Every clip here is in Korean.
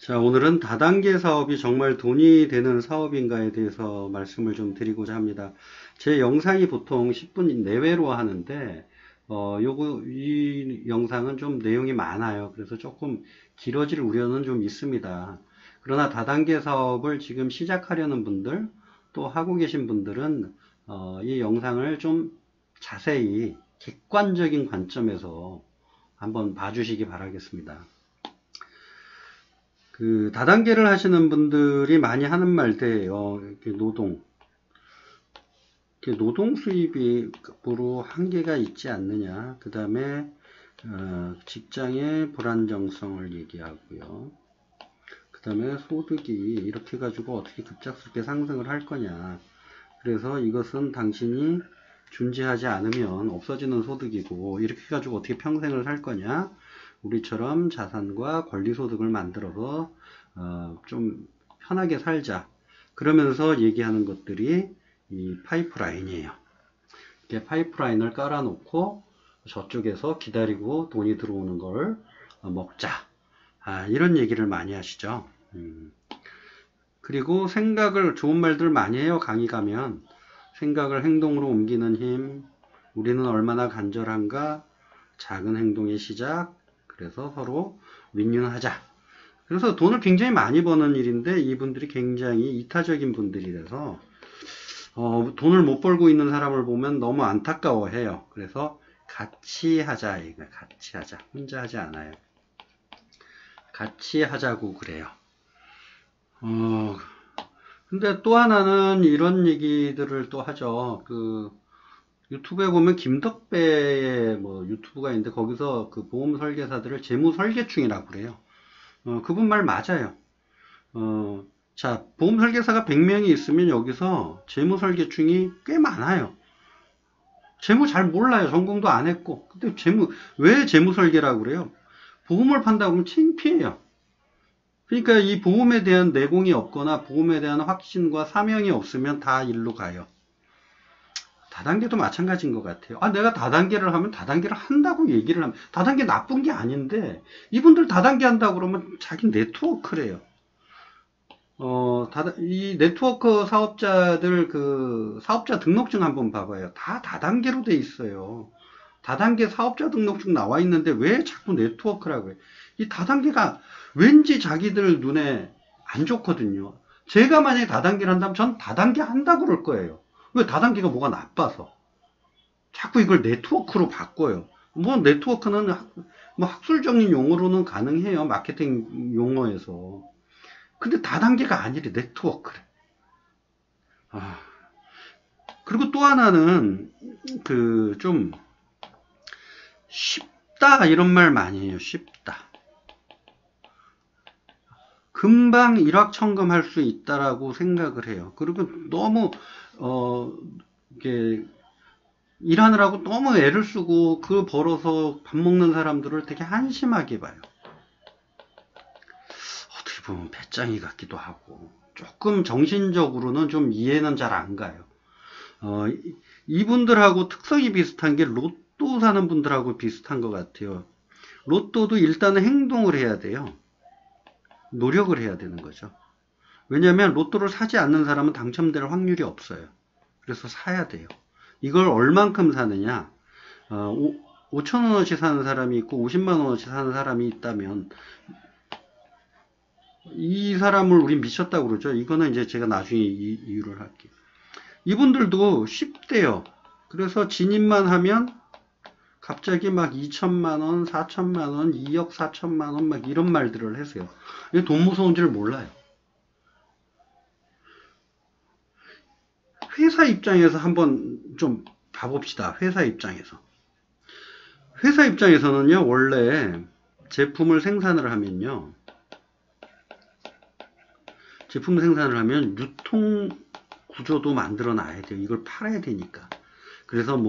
자, 오늘은 다단계 사업이 정말 돈이 되는 사업인가에 대해서 말씀을 좀 드리고자 합니다. 제 영상이 보통 10분 내외로 하는데, 이 영상은 좀 내용이 많아요. 그래서 조금 길어질 우려는 좀 있습니다. 그러나 다단계 사업을 지금 시작하려는 분들, 또 하고 계신 분들은, 이 영상을 좀 자세히 객관적인 관점에서 한번 봐주시기 바라겠습니다. 그 다단계를 하시는 분들이 많이 하는 말들이에요. 이렇게 노동 수입으로 한계가 있지 않느냐. 그 다음에 직장의 불안정성을 얘기하고요. 그 다음에 소득이 이렇게 가지고 어떻게 급작스럽게 상승을 할 거냐. 그래서 이것은 당신이 준지하지 않으면 없어지는 소득이고, 이렇게 가지고 어떻게 평생을 살 거냐. 우리처럼 자산과 권리소득을 만들어서 좀 편하게 살자. 그러면서 얘기하는 것들이 이 파이프라인이에요. 이렇게 파이프라인을 깔아놓고 저쪽에서 기다리고 돈이 들어오는 걸 먹자. 이런 얘기를 많이 하시죠. 그리고 좋은 말들 많이 해요. 강의 가면. 생각을 행동으로 옮기는 힘, 우리는 얼마나 간절한가, 작은 행동의 시작, 그래서 서로 윈윈하자. 그래서 돈을 굉장히 많이 버는 일인데 이분들이 굉장히 이타적인 분들이라서 돈을 못 벌고 있는 사람을 보면 너무 안타까워해요. 그래서 같이 하자. 같이 하자. 혼자 하지 않아요. 같이 하자고 그래요. 근데 또 하나는 이런 얘기들을 또 하죠. 유튜브에 보면 김덕배의 유튜브가 있는데 거기서 그 보험 설계사들을 재무 설계충이라고 그래요. 그분 말 맞아요. 자, 보험 설계사가 100명이 있으면 여기서 재무 설계충이 꽤 많아요. 재무 잘 몰라요. 전공도 안 했고. 근데 왜 재무 설계라고 그래요? 보험을 판다고 하면 창피해요. 그러니까 이 보험에 대한 내공이 없거나 보험에 대한 확신과 사명이 없으면 다 일로 가요. 다단계도 마찬가지인 것 같아요. 내가 다단계를 하면 다단계를 한다고 얘기를 하면 다단계 나쁜 게 아닌데 이분들 다단계 한다고 그러면 자기 네트워크래요. 이 네트워크 사업자들 사업자 등록증 한번 봐봐요. 다 다단계로 돼 있어요. 다단계 사업자 등록증 나와 있는데 왜 자꾸 네트워크라고 해요? 이 다단계가 왠지 자기들 눈에 안 좋거든요. 제가 만약에 다단계를 한다면 전 다단계 한다고 그럴 거예요. 왜 다단계가 뭐가 나빠서? 자꾸 이걸 네트워크로 바꿔요. 네트워크는 학술적인 용어로는 가능해요. 마케팅 용어에서. 근데 다단계가 아니래. 네트워크래. 그리고 또 하나는 좀 쉽다 이런 말 많이 해요. 쉽다. 금방 일확천금 할 수 있다라고 생각을 해요. 그리고 너무 이게 일하느라고 너무 애를 쓰고 벌어서 밥 먹는 사람들을 되게 한심하게 봐요. 어떻게 보면 배짱이 같기도 하고 조금 정신적으로는 좀 이해는 잘 안 가요. 이분들하고 특성이 비슷한 게 로또 사는 분들하고 비슷한 것 같아요. 로또도 일단은 행동을 해야 돼요. 노력을 해야 되는 거죠. 왜냐하면 로또를 사지 않는 사람은 당첨될 확률이 없어요. 그래서 사야 돼요. 이걸 얼만큼 사느냐, 5천원어치 사는 사람이 있고 50만원어치 사는 사람이 있다면 이 사람을 우린 미쳤다고 그러죠. 이거는 이제 제가 나중에 이유를 할게요. 이분들도 쉽대요. 그래서 진입만 하면 갑자기 막 2천만원, 4천만원, 2억 4천만원 막 이런 말들을 하세요. 돈 무서운 줄 몰라요. 회사 입장에서 한번 좀 봐봅시다. 회사 입장에서. 회사 입장에서는요, 원래 제품을 생산을 하면요, 유통 구조도 만들어 놔야 돼요. 이걸 팔아야 되니까. 그래서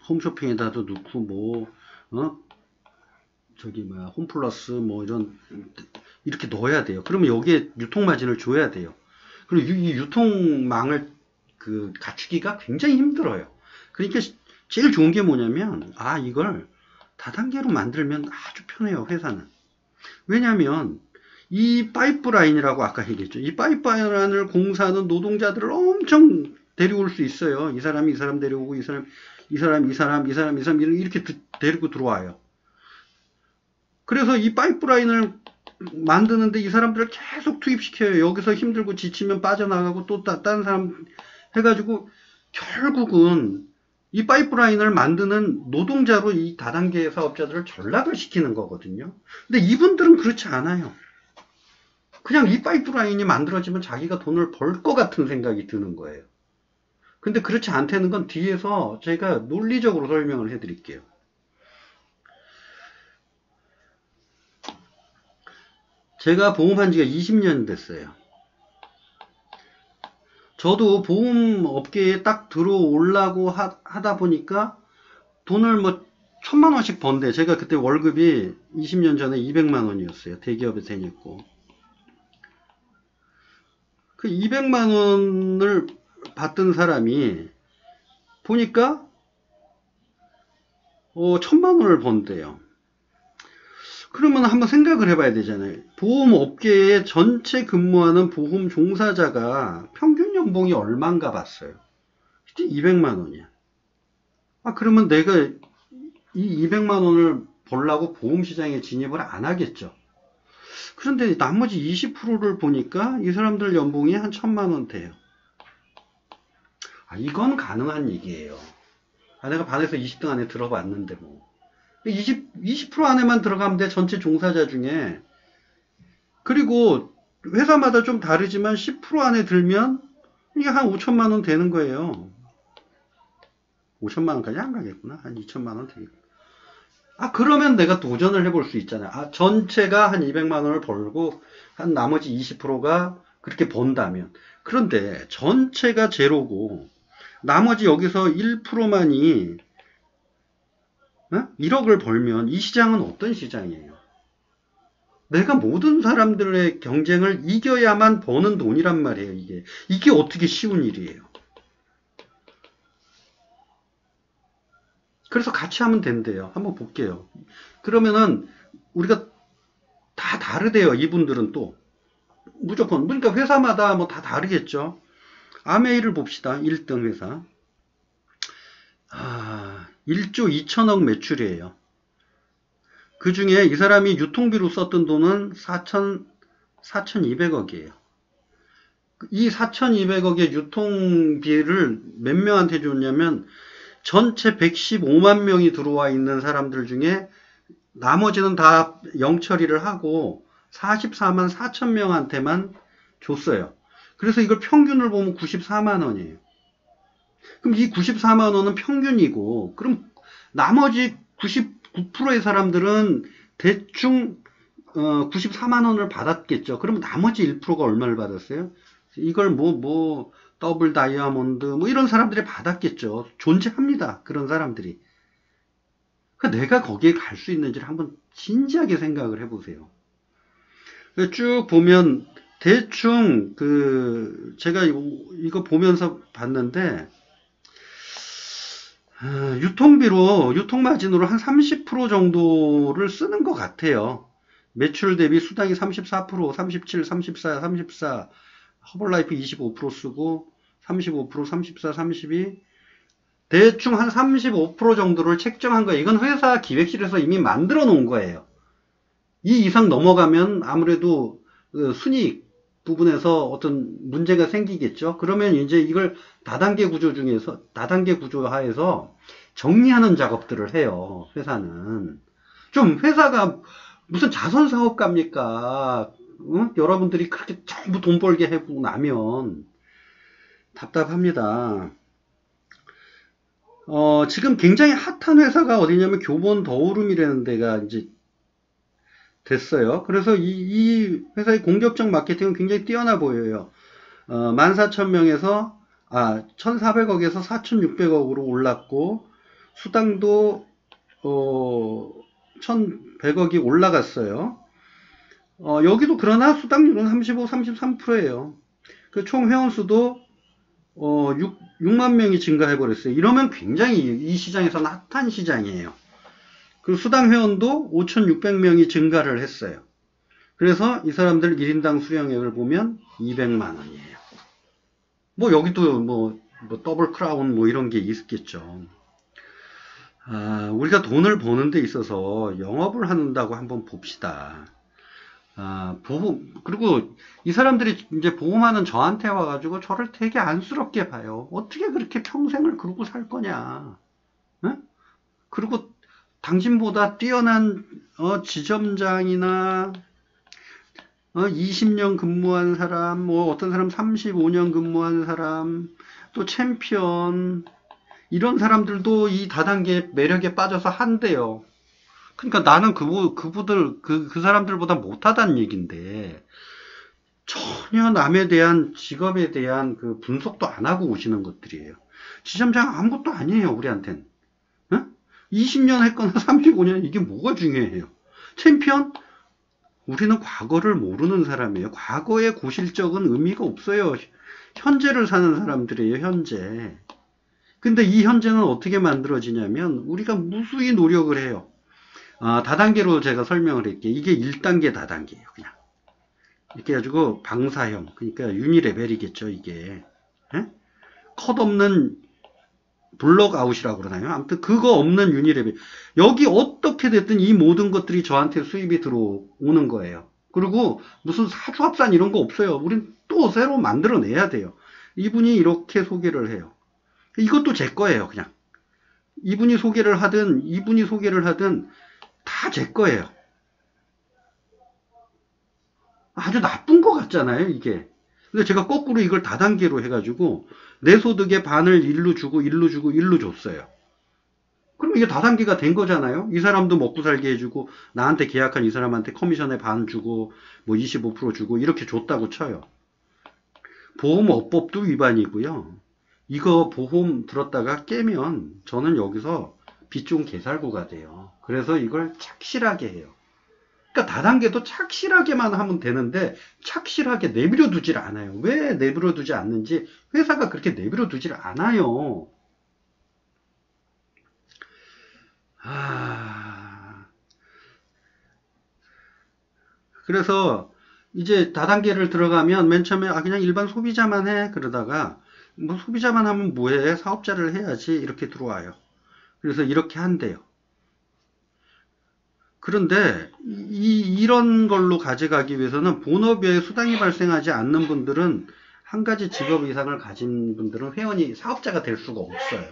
홈쇼핑에다도 넣고 홈플러스 이렇게 넣어야 돼요. 그러면 여기에 유통 마진을 줘야 돼요. 그리고 이 유통망을 갖추기가 굉장히 힘들어요. 그러니까 제일 좋은 게 뭐냐면 이걸 다단계로 만들면 아주 편해요. 회사는. 왜냐하면 이 파이프라인이라고 아까 얘기했죠. 이 파이프라인을 공사하는 노동자들을 엄청 데리고 올 수 있어요. 이 사람이 이 사람 데려오고 이 사람 이렇게 데리고 들어와요. 그래서 이 파이프라인을 만드는데 이 사람들을 계속 투입시켜요. 여기서 힘들고 지치면 빠져나가고 또 다른 사람 해가지고 결국은 이 파이프라인을 만드는 노동자로 이 다단계 사업자들을 전락을 시키는 거거든요. 근데 이분들은 그렇지 않아요. 그냥 이 파이프라인이 만들어지면 자기가 돈을 벌 것 같은 생각이 드는 거예요. 근데 그렇지 않다는 건 뒤에서 제가 논리적으로 설명을 해드릴게요. 제가 보험한 지가 20년 됐어요. 저도 보험업계에 딱 들어오려고 하다 보니까 돈을 뭐 1000만 원씩 번대. 제가 그때 월급이 20년 전에 200만 원이었어요. 대기업에 다녔고. 그 200만 원을 받던 사람이 보니까 1000만 원을 번대요. 그러면 한번 생각을 해봐야 되잖아요. 보험업계에 전체 근무하는 보험 종사자가 평균 연봉이 얼마인가 봤어요. 200만 원이야. 그러면 내가 이 200만 원을 벌라고 보험시장에 진입을 안 하겠죠. 그런데 나머지 20%를 보니까 이 사람들 연봉이 한 1000만 원 돼요. 이건 가능한 얘기예요. 내가 반에서 20등 안에 들어봤는데 뭐. 20% 안에만 들어가면 돼, 전체 종사자 중에. 그리고 회사마다 좀 다르지만 10% 안에 들면 이게 한 5천만 원 되는 거예요. 5천만 원까지 안 가겠구나. 한 2천만 원 되겠구나. 그러면 내가 도전을 해볼 수 있잖아요. 전체가 한 200만 원을 벌고 한 나머지 20%가 그렇게 번다면. 그런데 전체가 제로고 나머지 여기서 1%만이 1억을 벌면 이 시장은 어떤 시장이에요? 내가 모든 사람들의 경쟁을 이겨야만 버는 돈이란 말이에요. 이게 어떻게 쉬운 일이에요? 그래서 같이 하면 된대요. 한번 볼게요. 그러면은 우리가 다 다르대요. 이분들은 또 무조건. 그러니까 회사마다 뭐 다 다르겠죠. 아메이를 봅시다. 1등 회사. 1조 2천억 매출이에요. 그 중에 이 사람이 유통비로 썼던 돈은 4,200억이에요. 이 4,200억의 유통비를 몇 명한테 줬냐면 전체 115만 명이 들어와 있는 사람들 중에 나머지는 다 영처리를 하고 44만 4천 명한테만 줬어요. 그래서 이걸 평균을 보면 94만 원이에요. 그럼 이 94만 원은 평균이고, 그럼 나머지 99%의 사람들은 대충 94만 원을 받았겠죠. 그러면 나머지 1%가 얼마를 받았어요? 이걸 더블 다이아몬드 이런 사람들이 받았겠죠. 존재합니다. 그런 사람들이. 내가 거기에 갈 수 있는지를 한번 진지하게 생각을 해보세요. 쭉 보면 대충 제가 이거 보면서 봤는데 유통비로 유통마진으로 한 30% 정도를 쓰는 것 같아요. 매출 대비 수당이 34%, 37, 34, 34, 허벌라이프 25% 쓰고 35%, 34, 32 대충 한 35% 정도를 책정한 거예요. 이건 회사 기획실에서 이미 만들어 놓은 거예요. 이 이상 넘어가면 아무래도 순이익 부분에서 어떤 문제가 생기겠죠. 그러면 이제 이걸 다단계 구조하에서 정리하는 작업들을 해요. 회사는. 좀 회사가 무슨 자선사업가입니까? 여러분들이 그렇게 전부 돈 벌게 해보고 나면 답답합니다. 지금 굉장히 핫한 회사가 어디냐면 교본 더오름이라는 데가 이제 됐어요. 그래서 이 회사의 공격적 마케팅은 굉장히 뛰어나 보여요. 14,000명에서 1,400억에서 4,600억으로 올랐고 수당도 1,100억이 올라갔어요. 여기도 그러나 수당률은 35, 33%예요. 그 총 회원수도 6만 명이 증가해버렸어요. 이러면 굉장히 이 시장에서는 핫한 시장이에요. 그 수당 회원도 5,600명이 증가를 했어요. 그래서 이 사람들 1인당 수령액을 보면 200만 원이에요. 뭐 여기도 뭐 더블 크라운 뭐 이런 게 있겠죠. 우리가 돈을 버는 데 있어서 영업을 한다고 한번 봅시다. 보험, 그리고 이 사람들이 이제 보험하는 저한테 와가지고 저를 되게 안쓰럽게 봐요. 어떻게 그렇게 평생을 그러고 살 거냐. 응? 그리고 당신보다 뛰어난 지점장이나 20년 근무한 사람, 뭐 어떤 사람 35년 근무한 사람, 또 챔피언, 이런 사람들도 이 다단계 매력에 빠져서 한대요. 그러니까 나는 그 사람들보다 못하다는 얘긴데, 전혀 남에 대한 직업에 대한 그 분석도 안 하고 오시는 것들이에요. 지점장 아무것도 아니에요, 우리한텐. 응? 20년 했거나 35년, 이게 뭐가 중요해요? 챔피언? 우리는 과거를 모르는 사람이에요. 과거의 고실적은 의미가 없어요. 현재를 사는 사람들이에요, 현재. 근데 이 현재는 어떻게 만들어지냐면, 우리가 무수히 노력을 해요. 다단계로 제가 설명을 할게요. 이게 1단계 다단계예요, 그냥. 이렇게 해가지고, 방사형. 그러니까 유니레벨이겠죠, 이게. 예? 컷 없는 블럭 아웃이라고 그러나요? 아무튼 그거 없는 유니레벨. 여기 어떻게 됐든 이 모든 것들이 저한테 수입이 들어오는 거예요. 그리고 무슨 사주합산 이런 거 없어요. 우린 또 새로 만들어내야 돼요. 이분이 이렇게 소개를 해요. 이것도 제 거예요, 그냥. 이분이 소개를 하든 다 제 거예요. 아주 나쁜 것 같잖아요, 이게. 근데 제가 거꾸로 이걸 다단계로 해가지고 내 소득의 반을 일로 주고 일로 줬어요. 그럼 이게 다단계가 된 거잖아요. 이 사람도 먹고 살게 해주고 나한테 계약한 이 사람한테 커미션의 반 주고 뭐 25% 주고 이렇게 줬다고 쳐요. 보험업법도 위반이고요. 이거 보험 들었다가 깨면 저는 여기서 빚 좋은 개살구가 돼요. 그래서 이걸 착실하게 해요. 그러니까 다단계도 착실하게만 하면 되는데 착실하게 내버려 두질 않아요. 왜 내버려 두지 않는지 회사가 그렇게 내버려 두질 않아요. 그래서 이제 다단계를 들어가면 맨 처음에 그냥 일반 소비자만 해 그러다가 뭐 소비자만 하면 뭐해 사업자를 해야지 이렇게 들어와요. 그래서 이렇게 한대요. 그런데 이런 걸로 가져가기 위해서는 본업에 수당이 발생하지 않는 분들은 한 가지 직업 이상을 가진 분들은 회원이 사업자가 될 수가 없어요.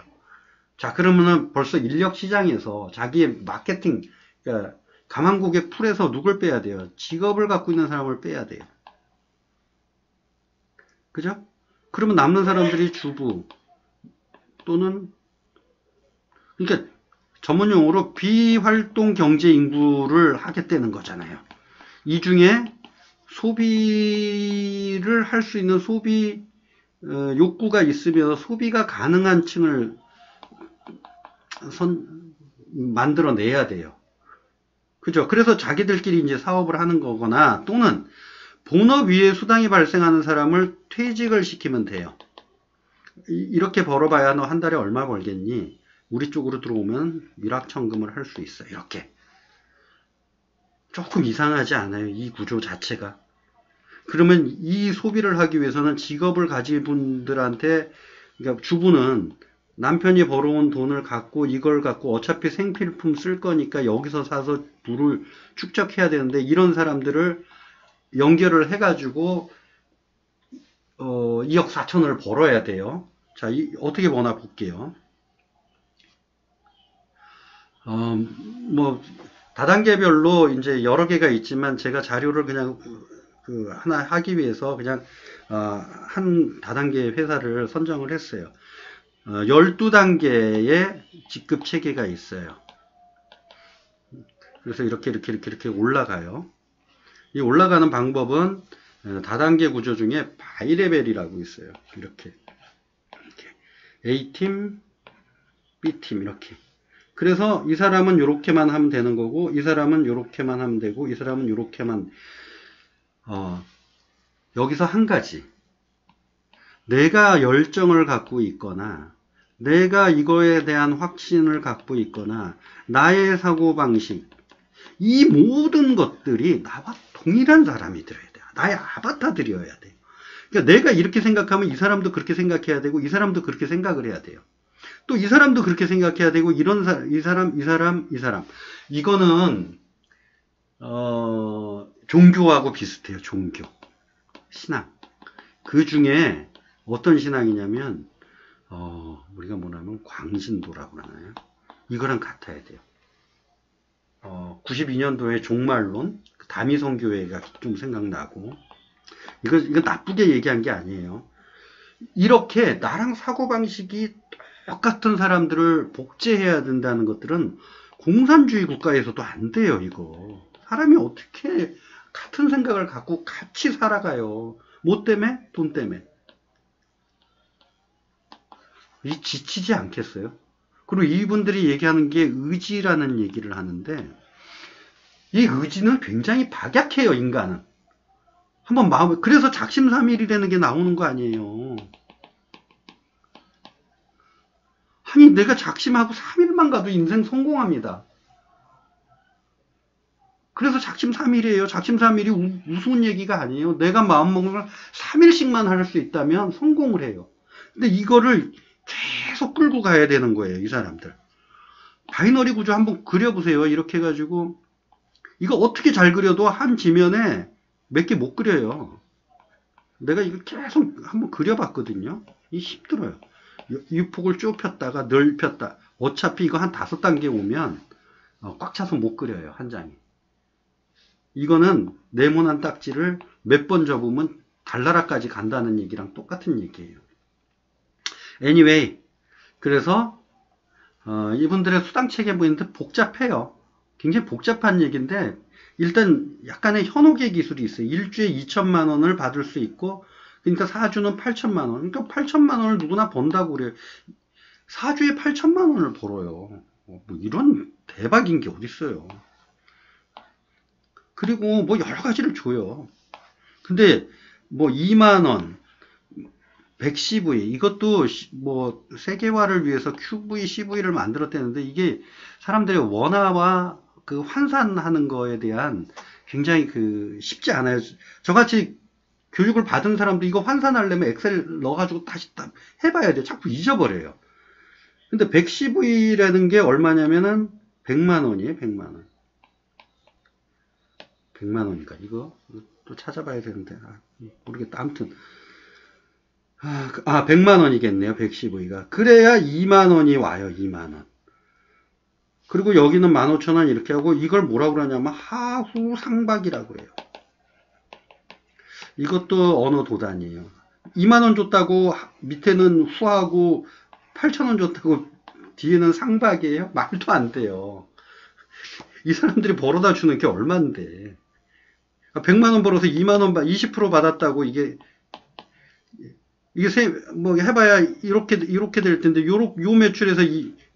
자, 그러면은 벌써 인력 시장에서 자기의 마케팅, 그러니까 가망고객 풀에서 누굴 빼야 돼요? 직업을 갖고 있는 사람을 빼야 돼요. 그죠? 그러면 남는 사람들이 주부 또는 그러니까 전문용어로 비활동 경제 인구를 하겠다는 거잖아요. 이 중에 소비를 할 수 있는 소비 욕구가 있으며 소비가 가능한 층을 만들어내야 돼요. 그죠? 그래서 자기들끼리 이제 사업을 하는 거거나 또는 본업 위에 수당이 발생하는 사람을 퇴직을 시키면 돼요. 이렇게 벌어봐야 너 한 달에 얼마 벌겠니? 우리 쪽으로 들어오면 일확천금을 할 수 있어. 이렇게. 조금 이상하지 않아요? 이 구조 자체가. 그러면 이 소비를 하기 위해서는 직업을 가진 분들한테, 그러니까 주부는 남편이 벌어온 돈을 갖고 이걸 갖고 어차피 생필품 쓸 거니까 여기서 사서 부를 축적해야 되는데 이런 사람들을 연결을 해가지고 2억 4천을 벌어야 돼요. 자, 어떻게 버나 볼게요. 뭐 다단계별로 이제 여러 개가 있지만 제가 자료를 그냥 하나 하기 위해서 그냥 한 다단계 회사를 선정을 했어요. 12단계의 직급 체계가 있어요. 그래서 이렇게 올라가요. 이 올라가는 방법은 다단계 구조 중에 바이레벨이라고 있어요. 이렇게 A팀, B팀 이렇게. 그래서 이 사람은 이렇게만 하면 되는 거고 이 사람은 이렇게만 하면 되고 이 사람은 이렇게만 여기서 한 가지 내가 열정을 갖고 있거나 내가 이거에 대한 확신을 갖고 있거나 나의 사고방식 이 모든 것들이 나와 동일한 사람이 들어야 돼요. 나의 아바타들이어야 돼요. 그러니까 내가 이렇게 생각하면 이 사람도 그렇게 생각해야 되고 이 사람도 그렇게 생각을 해야 돼요. 또 이 사람도 그렇게 생각해야 되고 이 사람 이거는 종교하고 비슷해요. 종교 신앙 그 중에 어떤 신앙이냐면 우리가 뭐냐면 광신도라고 하나요? 이거랑 같아야 돼요. 92년도에 종말론 다미성교회가 좀 생각나고 이거 나쁘게 얘기한 게 아니에요. 이렇게 나랑 사고방식이 똑같은 사람들을 복제해야 된다는 것들은 공산주의 국가에서도 안 돼요. 이거 사람이 어떻게 같은 생각을 갖고 같이 살아가요. 뭐 때문에? 돈 때문에. 지치지 않겠어요? 그리고 이분들이 얘기하는 게 의지라는 얘기를 하는데 이 의지는 굉장히 박약해요. 인간은 한번 마음 그래서 작심삼일이라는 게 나오는 거 아니에요. 아니 내가 작심하고 3일만 가도 인생 성공합니다. 그래서 작심삼일이에요. 작심삼일이 우스운 얘기가 아니에요. 내가 마음먹는 걸 3일씩만 할 수 있다면 성공을 해요. 근데 이거를 계속 끌고 가야 되는 거예요. 이 사람들. 바이너리 구조 한번 그려보세요. 이렇게 해가지고 이거 어떻게 잘 그려도 한 지면에 몇 개 못 그려요. 내가 이거 계속 한번 그려봤거든요. 이 힘들어요. 이 폭을 좁혔다가 넓혔다. 어차피 이거 한 5단계 오면 꽉 차서 못 그려요. 한 장에. 이거는 네모난 딱지를 몇 번 접으면 달나라까지 간다는 얘기랑 똑같은 얘기예요. Anyway, 그래서 이분들의 수당체계 보이는데 복잡해요. 굉장히 복잡한 얘기인데 일단 약간의 현혹의 기술이 있어요. 일주에 2천만 원을 받을 수 있고 그러니까 사주는 8천만 원. 그러니까 8천만 원을 누구나 번다고 그래요. 사주에 8천만 원을 벌어요. 뭐 이런 대박인 게 어딨어요. 그리고 뭐 여러 가지를 줘요. 근데 뭐 2만 원, 100CV 이것도 뭐 세계화를 위해서 QV, CV를 만들었다는데 이게 사람들의 원화와 그 환산하는 거에 대한 굉장히 쉽지 않아요. 저같이 교육을 받은 사람도 이거 환산하려면 엑셀 넣어가지고 다시 해봐야 돼요. 자꾸 잊어버려요. 근데 110V라는 게 얼마냐면은 100만 원이에요. 100만 원. 100만 원이니까 이거 또 찾아봐야 되는데 모르겠다. 아무튼 100만 원이겠네요. 110V가. 그래야 2만 원이 와요. 2만 원. 그리고 여기는 15,000원 이렇게 하고 이걸 뭐라고 그러냐면 하후 상박이라고 그래요. 이것도 언어 도단이에요. 2만 원 줬다고 밑에는 후하고 8,000원 줬다고 뒤에는 상박이에요? 말도 안 돼요. 이 사람들이 벌어다 주는 게 얼만데. 100만 원 벌어서 2만 원 20% 받았다고 이게 뭐 해봐야 이렇게 될 텐데 요 매출에서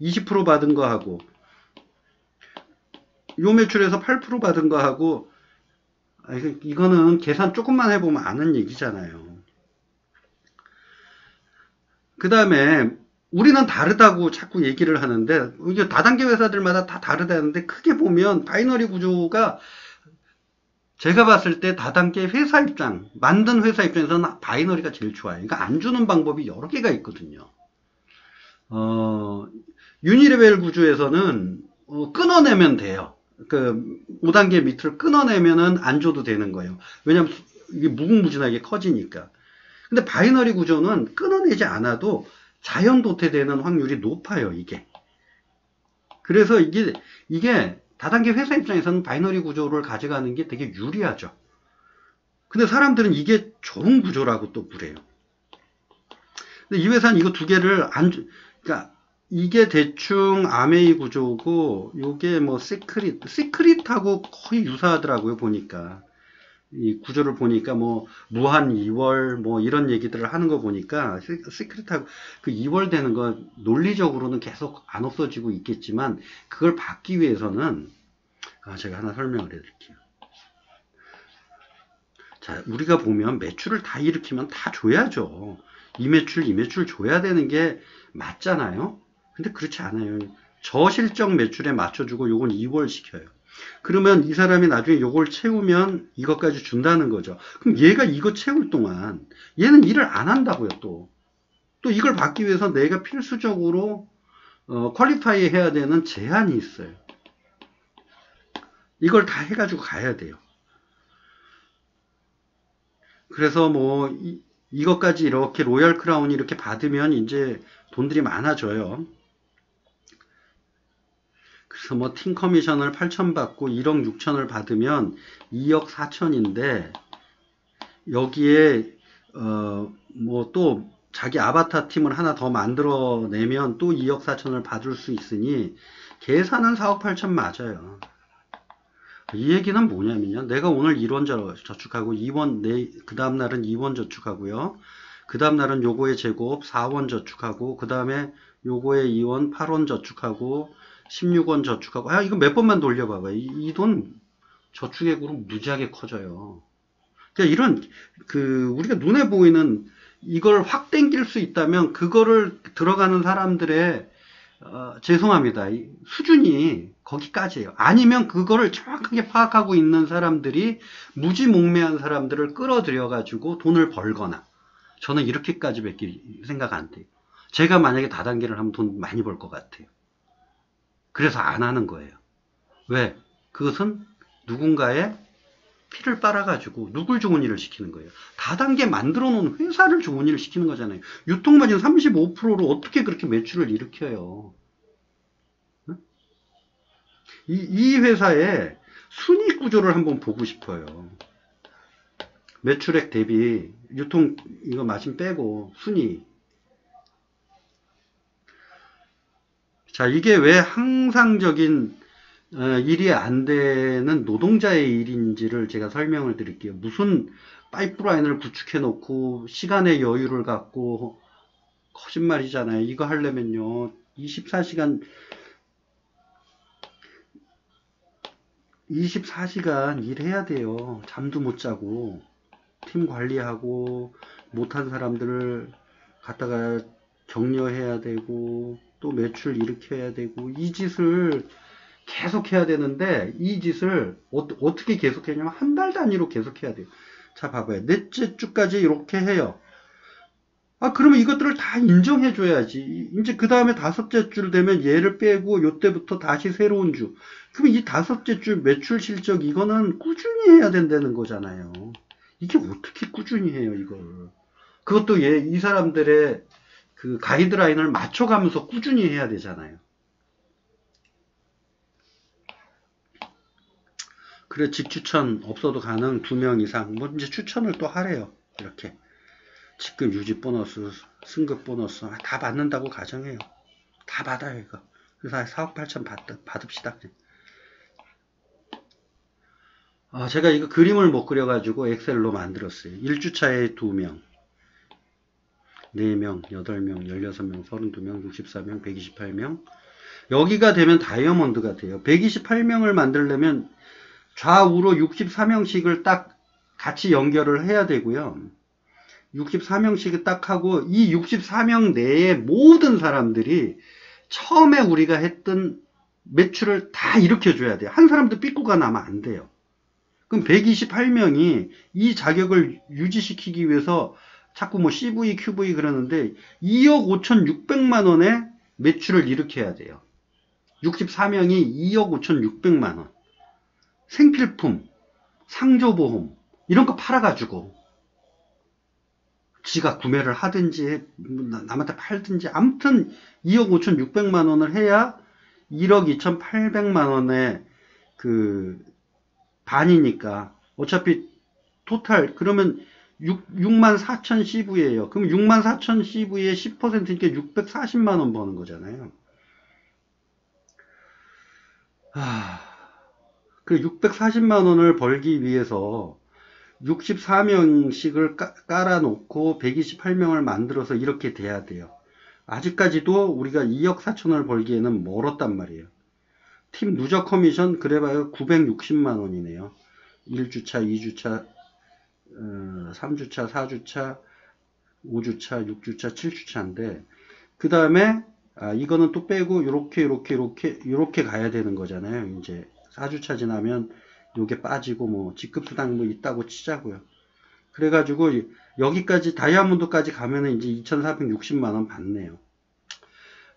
20% 받은 거 하고 요 매출에서 8% 받은 거 하고 이거는 계산 조금만 해보면 아는 얘기잖아요. 그 다음에 우리는 다르다고 자꾸 얘기를 하는데 이게 다단계 회사들마다 다 다르다는데 크게 보면 바이너리 구조가 제가 봤을 때 다단계 회사 입장 만든 회사 입장에서는 바이너리가 제일 좋아요. 그러니까 안 주는 방법이 여러 개가 있거든요. 유니레벨 구조에서는 끊어내면 돼요. 그 5단계 밑을 끊어내면은 안 줘도 되는 거예요. 왜냐면 이게 무궁무진하게 커지니까. 근데 바이너리 구조는 끊어내지 않아도 자연 도태되는 확률이 높아요, 이게. 그래서 이게 다단계 회사 입장에서는 바이너리 구조를 가져가는 게 되게 유리하죠. 근데 사람들은 이게 좋은 구조라고 또 그래요. 근데 이 회사는 이거 두 개를 그러니까 이게 대충 아메이 구조고 요게 뭐 시크릿하고 거의 유사하더라고요. 보니까 이 구조를 보니까 뭐 무한 2월 뭐 이런 얘기들을 하는 거 보니까 시크릿하고 그 2월 되는 거 논리적으로는 계속 안 없어지고 있겠지만 그걸 받기 위해서는 제가 하나 설명을 해드릴게요. 자, 우리가 보면 매출을 다 일으키면 다 줘야죠. 이 매출 줘야 되는 게 맞잖아요. 근데 그렇지 않아요. 저실적 매출에 맞춰주고 요건 2월 시켜요. 그러면 이 사람이 나중에 요걸 채우면 이것까지 준다는 거죠. 그럼 얘가 이거 채울 동안 얘는 일을 안 한다고요, 또. 또 이걸 받기 위해서 내가 필수적으로 퀄리파이 해야 되는 제한이 있어요. 이걸 다 해가지고 가야 돼요. 그래서 뭐 이것까지 이렇게 로얄 크라운이 이렇게 받으면 이제 돈들이 많아져요. 그래서 뭐 팀 커미션을 8천 받고 1억 6천을 받으면 2억 4천인데 여기에 뭐 또 자기 아바타 팀을 하나 더 만들어내면 또 2억 4천을 받을 수 있으니 계산은 4억 8천 맞아요. 이 얘기는 뭐냐면요. 내가 오늘 1원 저축하고 2원, 그 다음날은 2원 저축하고요. 그 다음날은 요거의 제곱 4원 저축하고, 그 다음에 요거의 2원 8원 저축하고, 16원 저축하고, 이거 몇 번만 돌려봐봐요. 이 돈 저축액으로 무지하게 커져요. 그러니까 이런, 우리가 눈에 보이는 이걸 확 땡길 수 있다면, 그거를 들어가는 사람들의 죄송합니다. 수준이 거기까지예요. 아니면 그거를 정확하게 파악하고 있는 사람들이 무지몽매한 사람들을 끌어들여 가지고 돈을 벌거나, 저는 이렇게까지밖에 생각 안 돼요. 제가 만약에 다단계를 하면 돈 많이 벌 것 같아요. 그래서 안 하는 거예요. 왜? 그것은 누군가의 피를 빨아가지고 누굴 좋은 일을 시키는 거예요. 다단계 만들어 놓은 회사를 좋은 일을 시키는 거잖아요. 유통마진 35%로 어떻게 그렇게 매출을 일으켜요? 이 회사의 순위 구조를 한번 보고 싶어요. 매출액 대비 유통 이거 마진 빼고 순위. 자, 이게 왜 항상적인 일이 안 되는 노동자의 일인지를 제가 설명을 드릴게요. 무슨 파이프라인을 구축해 놓고 시간의 여유를 갖고, 거짓말이잖아요. 이거 하려면요 24시간 일해야 돼요. 잠도 못 자고 팀 관리하고 못한 사람들을 갖다가 격려해야 되고 또 매출 일으켜야 되고, 이 짓을 계속 해야 되는데, 이 짓을 어떻게 계속 해냐면 한 달 단위로 계속 해야 돼요. 자, 봐봐요. 넷째 주까지 이렇게 해요. 그러면 이것들을 다 인정해 줘야지. 이제 그 다음에 다섯째 줄 되면 얘를 빼고 요때부터 다시 새로운 주. 그럼 이 다섯째 주 매출 실적 이거는 꾸준히 해야 된다는 거잖아요. 이게 어떻게 꾸준히 해요, 이걸. 그것도 이 사람들의 그 가이드라인을 맞춰가면서 꾸준히 해야 되잖아요. 그래, 직추천 없어도 가능 2명 이상. 뭐 이제 추천을 또 하래요. 이렇게. 직급 유지 보너스, 승급 보너스 다 받는다고 가정해요. 다 받아요, 이거. 그래서 4억 8천 받읍시다. 제가 이거 그림을 못 그려가지고 엑셀로 만들었어요. 1주차에 2명, 4명, 8명, 16명, 32명, 64명, 128명. 여기가 되면 다이아몬드가 돼요. 128명을 만들려면 좌우로 64명씩을 딱 같이 연결을 해야 되고요. 64명씩을 딱 하고, 이 64명 내에 모든 사람들이 처음에 우리가 했던 매출을 다 일으켜줘야 돼요. 한 사람도 삐꾸가 나면 안 돼요. 그럼 128명이 이 자격을 유지시키기 위해서 자꾸 뭐 CV, QV 그러는데 2억 5,600만 원의 매출을 일으켜야 돼요. 64명이 2억 5,600만 원. 생필품, 상조보험 이런 거 팔아가지고 지가 구매를 하든지 남한테 팔든지 아무튼 2억 5,600만 원을 해야 1억 2,800만 원의 그 반이니까 어차피 토탈 그러면 6만 4천 CV예요. 그럼 6만 4천 CV의 10%니까 640만 원 버는 거잖아요. 그 640만 원을 벌기 위해서 64명씩을 깔아놓고 128명을 만들어서 이렇게 돼야 돼요. 아직까지도 우리가 2억 4천을 벌기에는 멀었단 말이에요. 팀 누적 커미션 그래봐요 960만 원이네요. 1주차, 2주차, 3주차, 4주차, 5주차, 6주차, 7주차인데 그 다음에 이거는 또 빼고 요렇게 가야 되는 거잖아요. 이제 4주차 지나면 요게 빠지고 뭐 직급수당 뭐 있다고 치자고요. 그래가지고 여기까지 다이아몬드까지 가면은 이제 2,460만 원 받네요.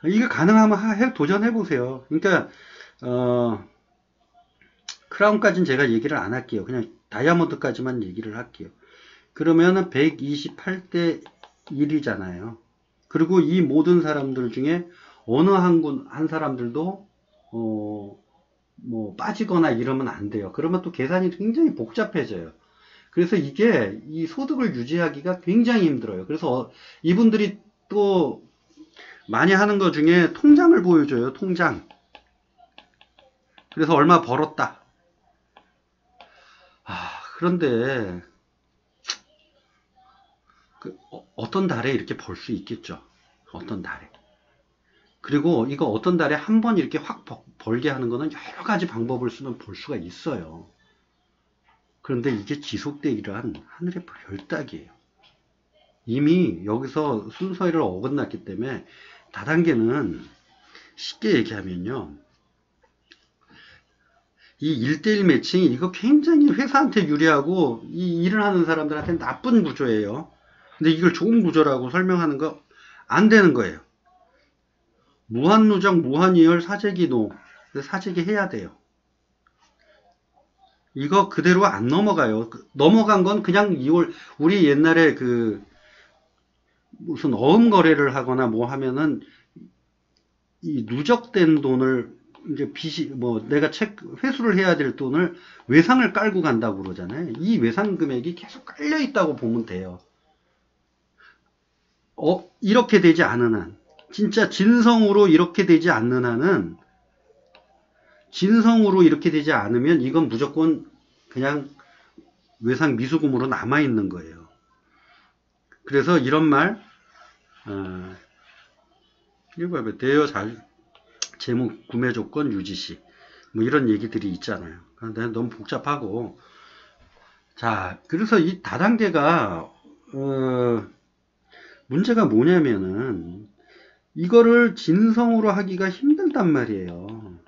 이게 가능하면 도전해 보세요. 그러니까 크라운까지는 제가 얘기를 안 할게요. 그냥 다이아몬드까지만 얘기를 할게요. 그러면은 128대 1이잖아요. 그리고 이 모든 사람들 중에 어느 한 사람들도 뭐 빠지거나 이러면 안 돼요. 그러면 또 계산이 굉장히 복잡해져요. 그래서 이게 이 소득을 유지하기가 굉장히 힘들어요. 그래서 이분들이 또 많이 하는 것 중에 통장을 보여줘요. 통장. 그래서 얼마 벌었다. 그런데 어떤 달에 이렇게 벌 수 있겠죠. 어떤 달에. 그리고 이거 어떤 달에 한 번 이렇게 확 벌게 하는 거는 여러 가지 방법을 쓰면 볼 수가 있어요. 그런데 이게 지속되기란 하늘의 별따기예요. 이미 여기서 순서를 어긋났기 때문에 다단계는 쉽게 얘기하면요. 이 1대1 매칭이 이거 굉장히 회사한테 유리하고 이 일을 하는 사람들한테 나쁜 구조예요. 근데 이걸 좋은 구조라고 설명하는 거 안 되는 거예요. 무한누적, 무한이열, 사재기노. 사재기 해야 돼요. 이거 그대로 안 넘어가요. 넘어간 건 그냥 우리 옛날에 무슨 어음 거래를 하거나 뭐 하면은 이 누적된 돈을 이제 내가 회수를 해야 될 돈을 외상을 깔고 간다고 그러잖아요. 이 외상 금액이 계속 깔려 있다고 보면 돼요. 이렇게 되지 않은 한, 진짜 진성으로 이렇게 되지 않는 한은, 진성으로 이렇게 되지 않으면 이건 무조건 그냥 외상 미수금으로 남아있는 거예요. 그래서 이런 말, 대여 재무 구매 조건 유지시, 뭐 이런 얘기들이 있잖아요. 근데 너무 복잡하고, 자, 그래서 이 다단계가, 문제가 뭐냐면은, 이거를 진성으로 하기가 힘들단 말이에요.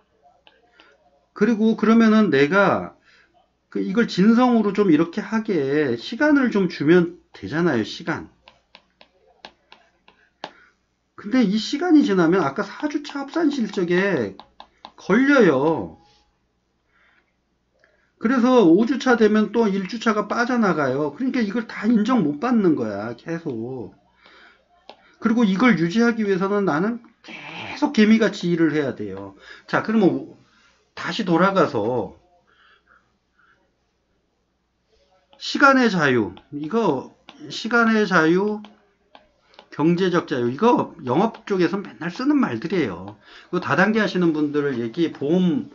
그리고 그러면은 내가 이걸 진성으로 좀 이렇게 하게 시간을 좀 주면 되잖아요, 시간. 근데 이 시간이 지나면 아까 4주차 합산 실적에 걸려요. 그래서 5주차 되면 또 1주차가 빠져나가요. 그러니까 이걸 다 인정 못 받는 거야, 계속. 그리고 이걸 유지하기 위해서는 나는 계속 개미같이 일을 해야 돼요. 자, 그러면 다시 돌아가서 시간의 자유, 시간의 자유, 경제적 자유, 이거 영업 쪽에서 맨날 쓰는 말들이에요. 그 다단계 하시는 분들 보험,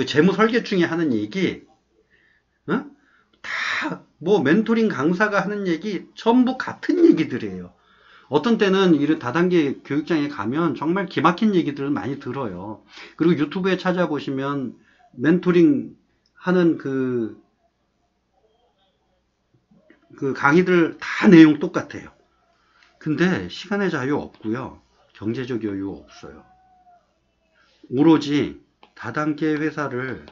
재무 설계충이 하는 얘기, 다, 멘토링 강사가 하는 얘기, 전부 같은 얘기들이에요. 어떤 때는 이런 다단계 교육장에 가면 정말 기막힌 얘기들을 많이 들어요. 그리고 유튜브에 찾아보시면 멘토링 하는 그 강의들 다 내용 똑같아요. 근데 시간의 자유 없고요. 경제적 여유 없어요. 오로지 다단계 회사의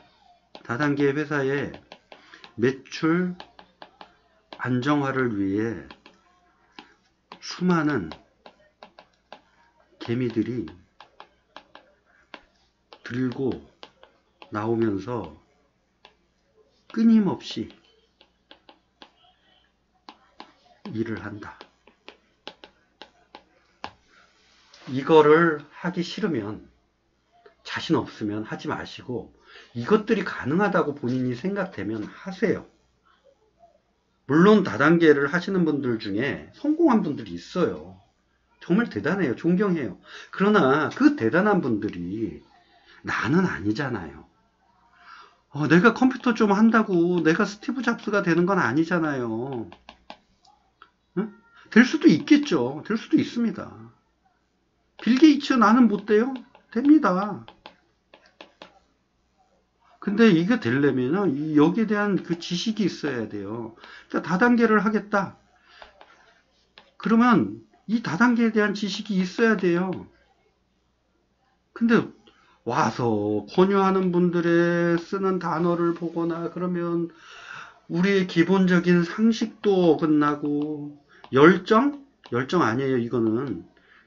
매출 안정화를 위해 수많은 개미들이 들고 나오면서 끊임없이 일을 한다. 이거를 하기 싫으면, 자신 없으면 하지 마시고 이것들이 가능하다고 본인이 생각되면 하세요. 물론 다단계를 하시는 분들 중에 성공한 분들이 있어요. 정말 대단해요. 존경해요. 그러나 그 대단한 분들이 나는 아니잖아요. 내가 컴퓨터 좀 한다고 내가 스티브 잡스가 되는 건 아니잖아요. 응? 될 수도 있겠죠. 될 수도 있습니다. 빌 게이츠 나는 못 돼요? 됩니다. 근데 이게 되려면 여기에 대한 그 지식이 있어야 돼요. 그러니까 다단계를 하겠다. 그러면 이 다단계에 대한 지식이 있어야 돼요. 근데 와서 권유하는 분들의 쓰는 단어를 보거나 그러면 우리의 기본적인 상식도 어긋나고 열정? 열정 아니에요. 이거는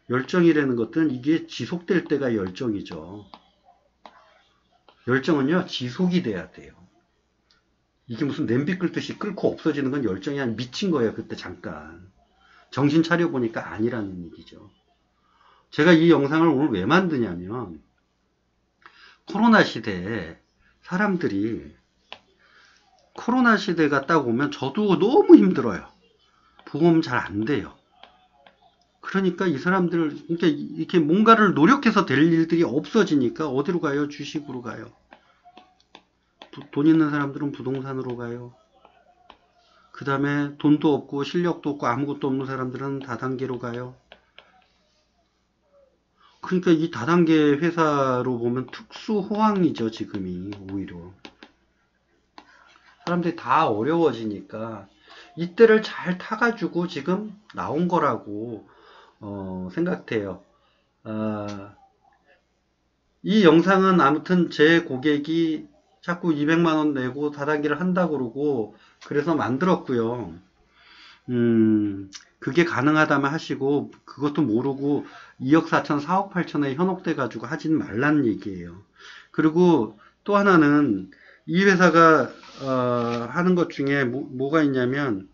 열정이라는 것은 이게 지속될 때가 열정이죠. 열정은요 지속이 돼야 돼요. 이게 무슨 냄비 끓듯이 끓고 없어지는 건 열정이 아니라 미친 거예요. 그때 잠깐 정신 차려 보니까 아니라는 얘기죠. 제가 이 영상을 오늘 왜 만드냐면 코로나 시대에 사람들이 코로나 시대가 딱 오면 저도 너무 힘들어요. 보험 잘 안 돼요. 그러니까 이 사람들 그러니까 이렇게 뭔가를 노력해서 될 일들이 없어지니까 어디로 가요? 주식으로 가요. 돈 있는 사람들은 부동산으로 가요. 그 다음에 돈도 없고 실력도 없고 아무것도 없는 사람들은 다단계로 가요. 그러니까 이 다단계 회사로 보면 특수 호황이죠, 지금이 오히려. 사람들이 다 어려워지니까 이때를 잘 타가지고 지금 나온 거라고 생각돼요. 아, 이 영상은 아무튼 제 고객이 자꾸 200만 원 내고 다단계를 한다고 그러고 그래서 만들었고요. 그게 가능하다면 하시고 그것도 모르고 2억 4천, 4억 8천에 현혹돼 가지고 하진 말란 얘기예요. 그리고 또 하나는 이 회사가 하는 것 중에 뭐가 있냐면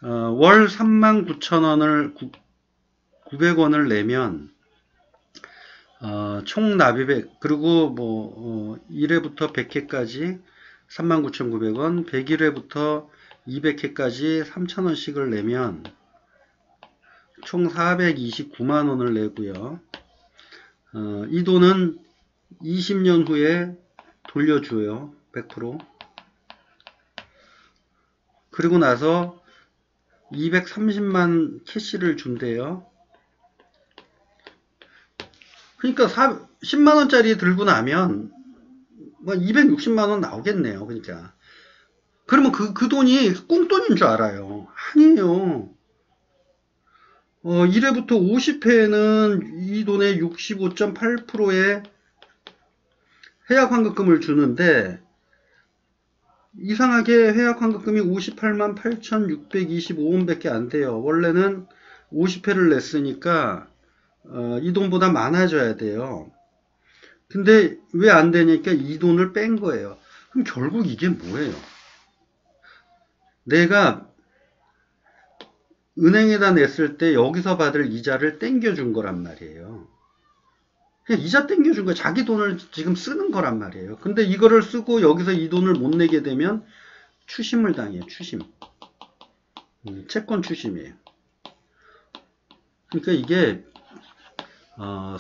월 39,000원을 900원을 내면 총 납입액 그리고 뭐 1회부터 100회까지 39,900원, 101회부터 200회까지 3,000원씩을 내면 총 429만 원을 내고요. 이 돈은 20년 후에 돌려줘요. 100%. 그리고 나서 230만 캐시를 준대요. 그러니까 10만 원짜리 들고 나면 뭐 260만 원 나오겠네요. 그러니까. 그러면 그 돈이 꽁돈인 줄 알아요. 아니에요. 1회부터 50회는 이 돈의 65.8%의 해약 환급금을 주는데 이상하게 해약 환급금이 58만 8,625원밖에 안 돼요. 원래는 50회를 냈으니까 이 돈보다 많아져야 돼요. 근데 왜 안 되니까 이 돈을 뺀 거예요. 그럼 결국 이게 뭐예요? 내가 은행에다 냈을 때 여기서 받을 이자를 땡겨준 거란 말이에요. 그냥 이자 땡겨준 거예요. 자기 돈을 지금 쓰는 거란 말이에요. 근데 이거를 쓰고 여기서 이 돈을 못 내게 되면 추심을 당해요. 추심. 채권 추심이에요. 그러니까 이게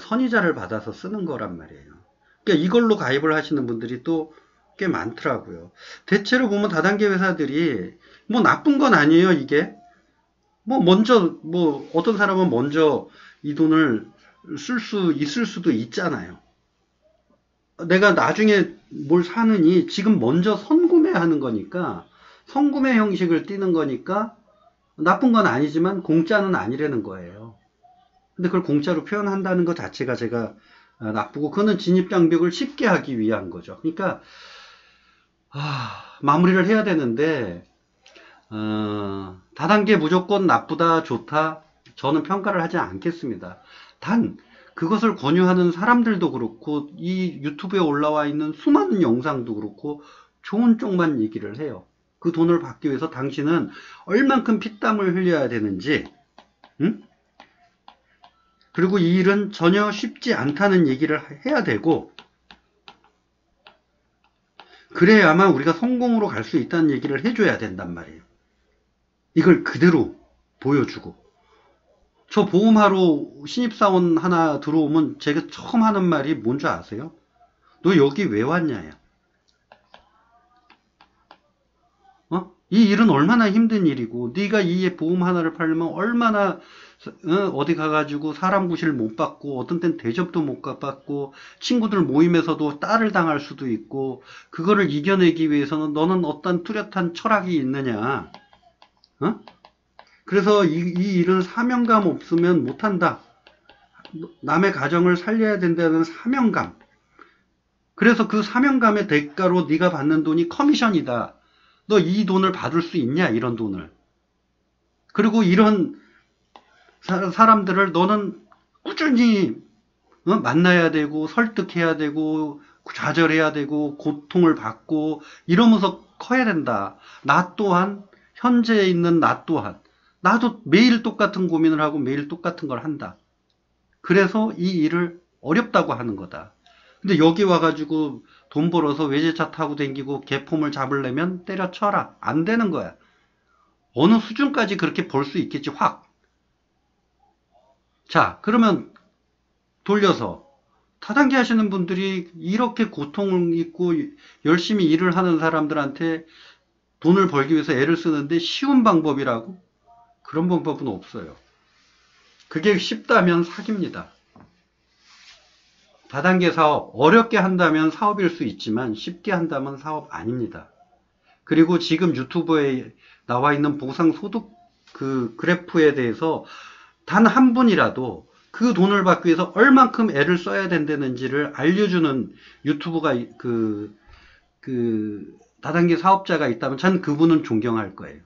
선이자를 받아서 쓰는 거란 말이에요. 그러니까 이걸로 가입을 하시는 분들이 또 꽤 많더라고요. 대체로 보면 다단계 회사들이 뭐 나쁜 건 아니에요. 이게 뭐 먼저 뭐 어떤 사람은 먼저 이 돈을 쓸 수 있을 수도 있잖아요. 내가 나중에 뭘 사느니 지금 먼저 선구매하는 거니까 선구매 형식을 띠는 거니까 나쁜 건 아니지만 공짜는 아니라는 거예요. 근데 그걸 공짜로 표현한다는 것 자체가 제가 나쁘고 그거는 진입장벽을 쉽게 하기 위한 거죠. 그러니까 마무리를 해야 되는데 다단계 무조건 나쁘다 좋다 저는 평가를 하지 않겠습니다. 단 그것을 권유하는 사람들도 그렇고 이 유튜브에 올라와 있는 수많은 영상도 그렇고 좋은 쪽만 얘기를 해요. 그 돈을 받기 위해서 당신은 얼만큼 피땀을 흘려야 되는지 응? 그리고 이 일은 전혀 쉽지 않다는 얘기를 해야 되고 그래야만 우리가 성공으로 갈 수 있다는 얘기를 해줘야 된단 말이에요. 이걸 그대로 보여주고 저 보험하러 신입사원 하나 들어오면 제가 처음 하는 말이 뭔지 아세요? 너 여기 왜 왔냐야. 이 일은 얼마나 힘든 일이고 네가 이 보험 하나를 팔면 얼마나 어디 가가지고 사람 구실 못 받고 어떤 땐 대접도 못 받고 친구들 모임에서도 따를 당할 수도 있고 그거를 이겨내기 위해서는 너는 어떤 뚜렷한 철학이 있느냐. 그래서 이 일은 사명감 없으면 못한다. 남의 가정을 살려야 된다는 사명감. 그래서 그 사명감의 대가로 네가 받는 돈이 커미션이다. 너 이 돈을 받을 수 있냐? 이런 돈을. 그리고 이런 사람들을 너는 꾸준히 만나야 되고 설득해야 되고 좌절해야 되고 고통을 받고 이러면서 커야 된다. 나 또한 현재에 있는 나 또한 나도 매일 똑같은 고민을 하고 매일 똑같은 걸 한다. 그래서 이 일을 어렵다고 하는 거다. 근데 여기 와가지고 돈 벌어서 외제차 타고 댕기고 개폼을 잡으려면 때려쳐라. 안 되는 거야. 어느 수준까지 그렇게 벌 수 있겠지, 확. 자, 그러면 돌려서 다단계 하시는 분들이 이렇게 고통을 있고 열심히 일을 하는 사람들한테 돈을 벌기 위해서 애를 쓰는데 쉬운 방법이라고? 그런 방법은 없어요. 그게 쉽다면 사기입니다. 다단계 사업, 어렵게 한다면 사업일 수 있지만 쉽게 한다면 사업 아닙니다. 그리고 지금 유튜브에 나와 있는 보상소득 그 그래프에 대해서 단 한 분이라도 그 돈을 받기 위해서 얼만큼 애를 써야 된다는지를 알려주는 유튜브가 다단계 사업자가 있다면 전 그분은 존경할 거예요.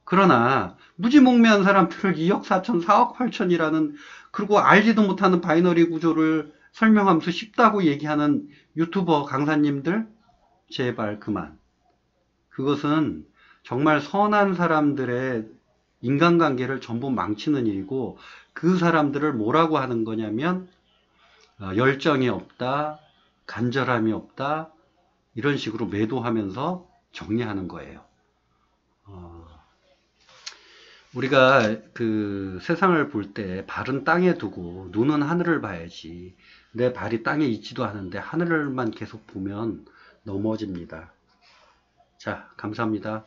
그러나 무지몽매한 사람들을 2억 4천, 4억 8천이라는 그리고 알지도 못하는 바이너리 구조를 설명하면서 쉽다고 얘기하는 유튜버 강사님들 제발 그만. 그것은 정말 선한 사람들의 인간관계를 전부 망치는 일이고 그 사람들을 뭐라고 하는 거냐면 열정이 없다, 간절함이 없다 이런 식으로 매도하면서 정리하는 거예요. 우리가 그 세상을 볼 때 발은 땅에 두고 눈은 하늘을 봐야지 내 발이 땅에 있지도 않은데 하늘만 계속 보면 넘어집니다. 자, 감사합니다.